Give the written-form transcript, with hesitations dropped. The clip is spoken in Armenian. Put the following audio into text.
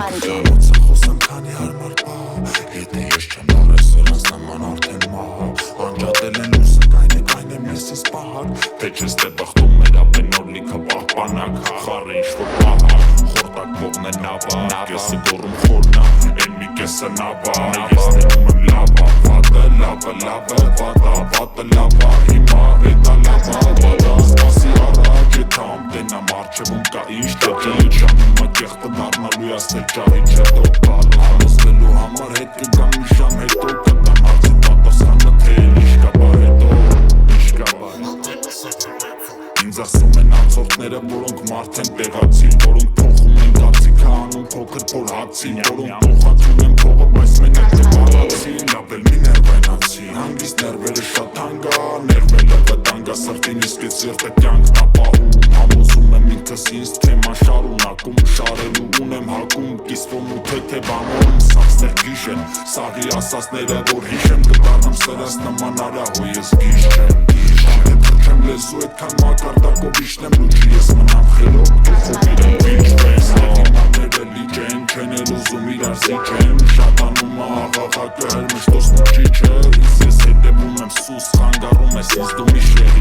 Ջանդի Խոսեմ քանի հարմար բա Եթե ես չեմ դարել սրանց նման արդեն մահ Անջատել են լույսը կայն եմ ես ես պահակ Թե չես թե բխտում մեր ապենոր լիքը պահպանակ Խառը ինչ-որ պահակ Խորտակ ողն է նավա Կեսը գորում խորնա Են մի կեսը նավա Ես նենում եմ լավա Վատը լավը լավը Վատա վատը լավա Հիմա էտա լավա Վատա սպասի առաջ Եթե ամտենամ արջևում կա ինչ Ճաճել ժամում ակեղտը դարնալու ասել ճարի չետո բալը Համոզվելու համար հետ կգամ մի ժամ հետո Կտամ հարցի պատասխանը թե ինչ կա բա հետո Ինչ կա բա Ինձ ասում են անցորդները, որոնք մարդ են տեղացի Որոնք փոխում են գացիքը անում փոքր փոր հացի Որոնք փոխածում են փողը, բայց մենակ թե բաղացի Լավ էլ մի ներվայնացի, հանգիստ ներվերը շատ հանգա Ներվելը վտանգա սրտին իսկ է սիրտը կյանք տապահում Համոզում եմ ինքս ինձ թեման շարունակում Շարելու ունեմ հակում, կիսվում ու թեթև ամոնում Սաղ ստեղ գիշեն, սաղի ասածները որ հիշեմ Կդառնամ սրած նման արահո ես գիշ չեմ լեզու այդքան մակարդակով իշնեմ լուչի ես մնամ խելոք Դուխով իրեն վիճվես Հետիմանները լիճ են չեն էլ ուզում իրար զիջեն Շատանում աղաղակը հրմշտոս մուջի չէ Ես հետևում եմ սուս խանգարում ես ինձ դու մի շեղի